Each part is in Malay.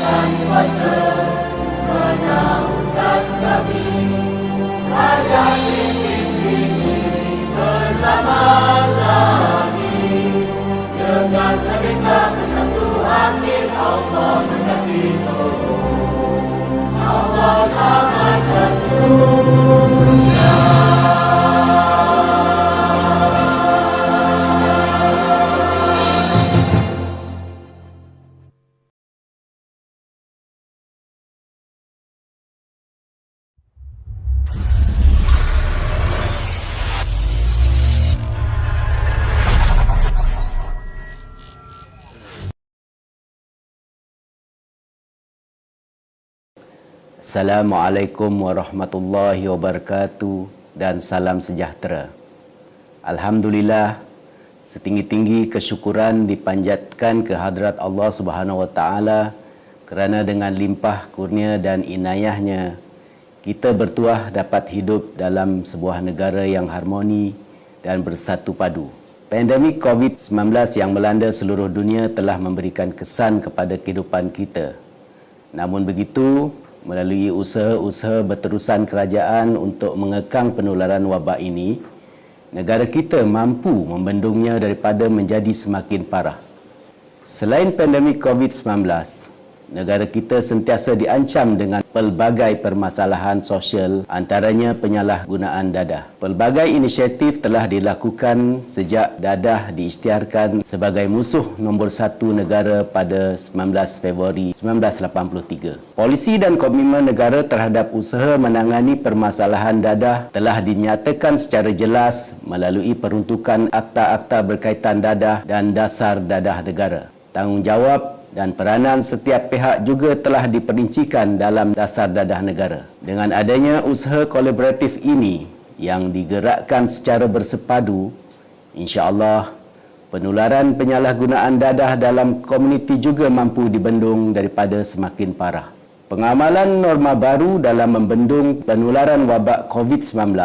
dan kuasa menautkan kami. Rakyat pimpin ini bersama lagi. Dengan mereka bersatu hati Allah menjadi Allah sangat bersurga. Assalamualaikum warahmatullahi wabarakatuh dan salam sejahtera. Alhamdulillah, setinggi-tinggi kesyukuran dipanjatkan ke hadrat Allah Subhanahu wa taala kerana dengan limpah kurnia dan inayahnya kita bertuah dapat hidup dalam sebuah negara yang harmoni dan bersatu padu. Pandemik COVID-19 yang melanda seluruh dunia telah memberikan kesan kepada kehidupan kita. Namun begitu, melalui usaha-usaha berterusan kerajaan untuk mengekang penularan wabak ini, negara kita mampu membendungnya daripada menjadi semakin parah. Selain pandemik COVID-19, negara kita sentiasa diancam dengan pelbagai permasalahan sosial, antaranya penyalahgunaan dadah. Pelbagai inisiatif telah dilakukan sejak dadah diisytiharkan sebagai musuh nombor 1 negara pada 19 Februari 1983. Polisi dan komitmen negara terhadap usaha menangani permasalahan dadah telah dinyatakan secara jelas melalui peruntukan akta-akta berkaitan dadah dan dasar dadah negara. Tanggungjawab dan peranan setiap pihak juga telah diperincikan dalam dasar dadah negara. Dengan adanya usaha kolaboratif ini yang digerakkan secara bersepadu, insya-Allah penularan penyalahgunaan dadah dalam komuniti juga mampu dibendung daripada semakin parah. Pengamalan norma baru dalam membendung penularan wabak COVID-19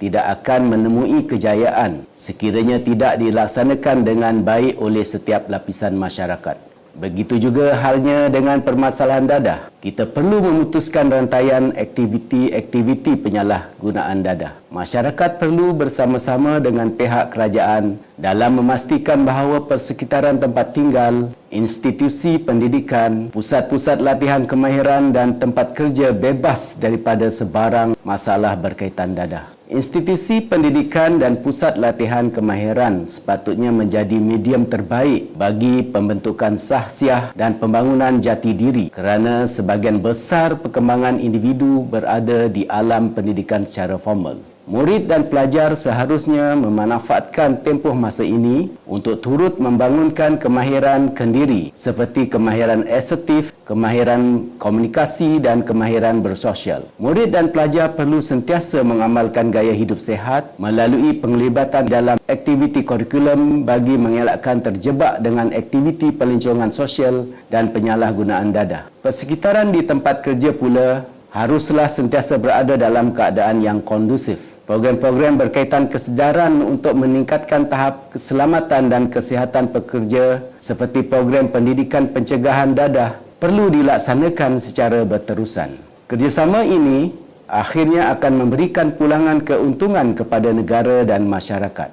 tidak akan menemui kejayaan sekiranya tidak dilaksanakan dengan baik oleh setiap lapisan masyarakat. Begitu juga halnya dengan permasalahan dadah. Kita perlu memutuskan rantaian aktiviti-aktiviti penyalahgunaan dadah. Masyarakat perlu bersama-sama dengan pihak kerajaan dalam memastikan bahawa persekitaran tempat tinggal, institusi pendidikan, pusat-pusat latihan kemahiran dan tempat kerja bebas daripada sebarang masalah berkaitan dadah. Institusi pendidikan dan pusat latihan kemahiran sepatutnya menjadi medium terbaik bagi pembentukan sahsiah dan pembangunan jati diri kerana sebahagian besar perkembangan individu berada di alam pendidikan secara formal. Murid dan pelajar seharusnya memanfaatkan tempoh masa ini untuk turut membangunkan kemahiran kendiri seperti kemahiran asertif, kemahiran komunikasi dan kemahiran bersosial. Murid dan pelajar perlu sentiasa mengamalkan gaya hidup sihat melalui penglibatan dalam aktiviti kurikulum bagi mengelakkan terjebak dengan aktiviti pelancongan sosial dan penyalahgunaan dadah. Persekitaran di tempat kerja pula haruslah sentiasa berada dalam keadaan yang kondusif. Program-program berkaitan kesedaran untuk meningkatkan tahap keselamatan dan kesihatan pekerja seperti program pendidikan pencegahan dadah perlu dilaksanakan secara berterusan. Kerjasama ini akhirnya akan memberikan pulangan keuntungan kepada negara dan masyarakat.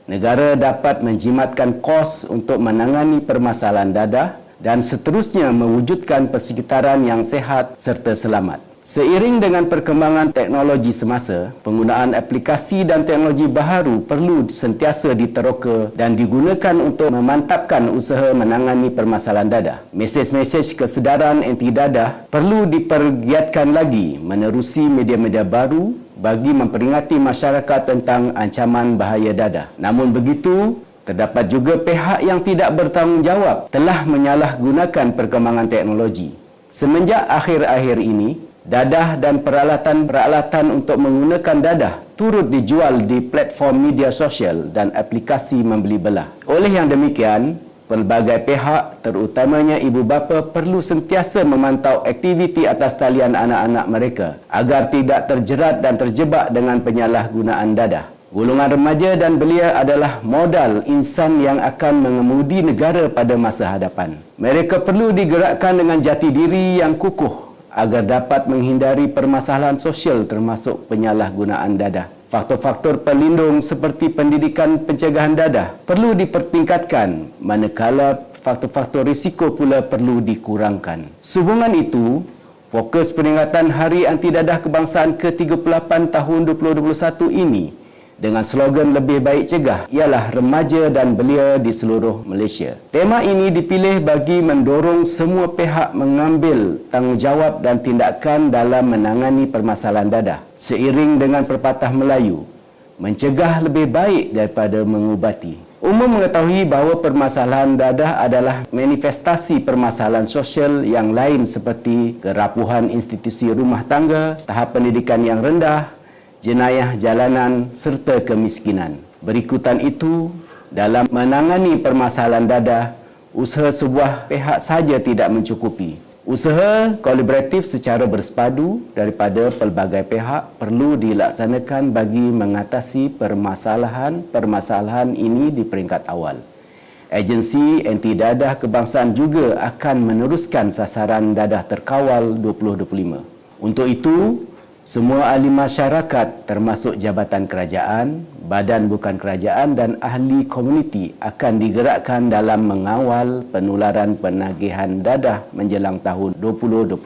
Negara dapat menjimatkan kos untuk menangani permasalahan dadah dan seterusnya mewujudkan persekitaran yang sehat serta selamat. Seiring dengan perkembangan teknologi semasa, penggunaan aplikasi dan teknologi baharu perlu sentiasa diteroka dan digunakan untuk memantapkan usaha menangani permasalahan dadah. Mesej-mesej kesedaran anti dadah perlu dipergiatkan lagi menerusi media-media baru bagi memperingati masyarakat tentang ancaman bahaya dadah. Namun begitu, terdapat juga pihak yang tidak bertanggungjawab telah menyalahgunakan perkembangan teknologi. Semenjak akhir-akhir ini, dadah dan peralatan-peralatan untuk menggunakan dadah turut dijual di platform media sosial dan aplikasi membeli belah. Oleh yang demikian, pelbagai pihak, terutamanya ibu bapa, perlu sentiasa memantau aktiviti atas talian anak-anak mereka agar tidak terjerat dan terjebak dengan penyalahgunaan dadah. Golongan remaja dan belia adalah modal insan yang akan mengemudi negara pada masa hadapan. Mereka perlu digerakkan dengan jati diri yang kukuh agar dapat menghindari permasalahan sosial termasuk penyalahgunaan dadah. Faktor-faktor pelindung seperti pendidikan pencegahan dadah perlu dipertingkatkan, manakala faktor-faktor risiko pula perlu dikurangkan. Sehubungan itu, fokus peringatan Hari Anti Dadah Kebangsaan ke-38 tahun 2021 ini dengan slogan lebih baik cegah ialah remaja dan belia di seluruh Malaysia. Tema ini dipilih bagi mendorong semua pihak mengambil tanggungjawab dan tindakan dalam menangani permasalahan dadah. Seiring dengan pepatah Melayu, mencegah lebih baik daripada mengubati. Umum mengetahui bahawa permasalahan dadah adalah manifestasi permasalahan sosial yang lain seperti kerapuhan institusi rumah tangga, tahap pendidikan yang rendah, jenayah jalanan serta kemiskinan. Berikutan itu, dalam menangani permasalahan dadah, usaha sebuah pihak sahaja tidak mencukupi. Usaha kolaboratif secara bersepadu daripada pelbagai pihak perlu dilaksanakan bagi mengatasi permasalahan ini di peringkat awal. Agensi Anti Dadah Kebangsaan juga akan meneruskan sasaran dadah terkawal 2025. Untuk itu, semua ahli masyarakat termasuk jabatan kerajaan, badan bukan kerajaan dan ahli komuniti akan digerakkan dalam mengawal penularan penagihan dadah menjelang tahun 2025.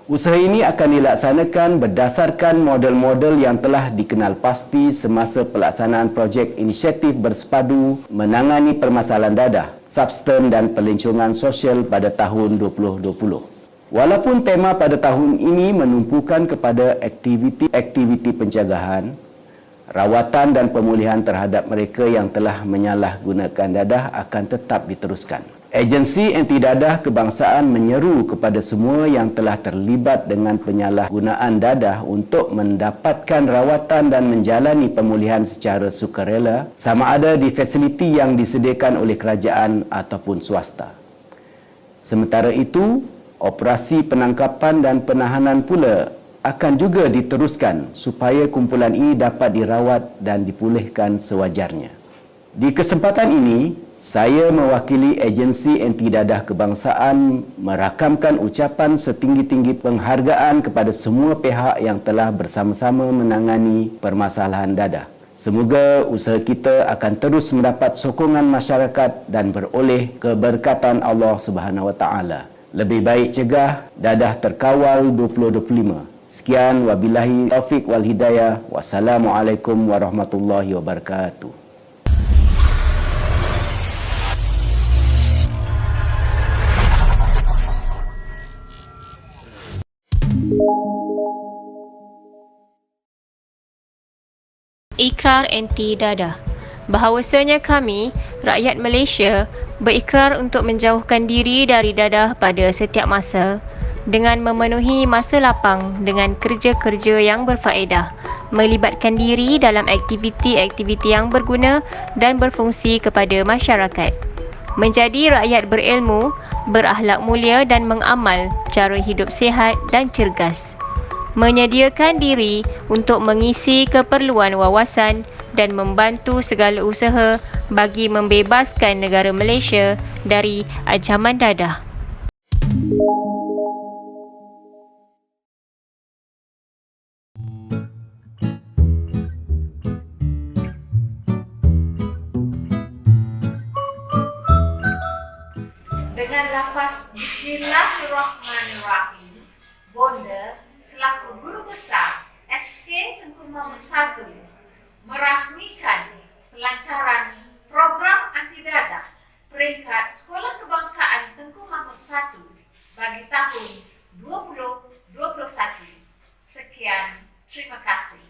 Usaha ini akan dilaksanakan berdasarkan model-model yang telah dikenal pasti semasa pelaksanaan projek inisiatif bersepadu menangani permasalahan dadah, substan dan pelancongan sosial pada tahun 2020. Walaupun tema pada tahun ini menumpukan kepada aktiviti pencegahan, rawatan dan pemulihan terhadap mereka yang telah menyalahgunakan dadah akan tetap diteruskan. Agensi Anti Dadah Kebangsaan menyeru kepada semua yang telah terlibat dengan penyalahgunaan dadah untuk mendapatkan rawatan dan menjalani pemulihan secara sukarela sama ada di fasiliti yang disediakan oleh kerajaan ataupun swasta. Sementara itu, operasi penangkapan dan penahanan pula akan juga diteruskan supaya kumpulan ini dapat dirawat dan dipulihkan sewajarnya. Di kesempatan ini, saya mewakili Agensi Anti Dadah Kebangsaan merakamkan ucapan setinggi-tinggi penghargaan kepada semua pihak yang telah bersama-sama menangani permasalahan dadah. Semoga usaha kita akan terus mendapat sokongan masyarakat dan beroleh keberkatan Allah Subhanahu Wa Taala. Lebih baik cegah, dadah terkawal 2025. Sekian, wabillahi taufiq wal hidayah. Wassalamualaikum warahmatullahi wabarakatuh. Ikrar Anti Dadah. Bahawasanya kami, rakyat Malaysia, berikrar untuk menjauhkan diri dari dadah pada setiap masa dengan memenuhi masa lapang dengan kerja-kerja yang berfaedah, melibatkan diri dalam aktiviti-aktiviti yang berguna dan berfungsi kepada masyarakat, menjadi rakyat berilmu, berakhlak mulia dan mengamal cara hidup sihat dan cergas, menyediakan diri untuk mengisi keperluan wawasan dan membantu segala usaha bagi membebaskan negara Malaysia dari ancaman dadah. Dengan lafaz Bismillahirrahmanirrahim, Bonda selaku Guru Besar SK Tengku Mahmud 1 merasmikan pelancaran program anti dadah peringkat Sekolah Kebangsaan Tengku Mahmud 1 bagi tahun 2021. Sekian, terima kasih.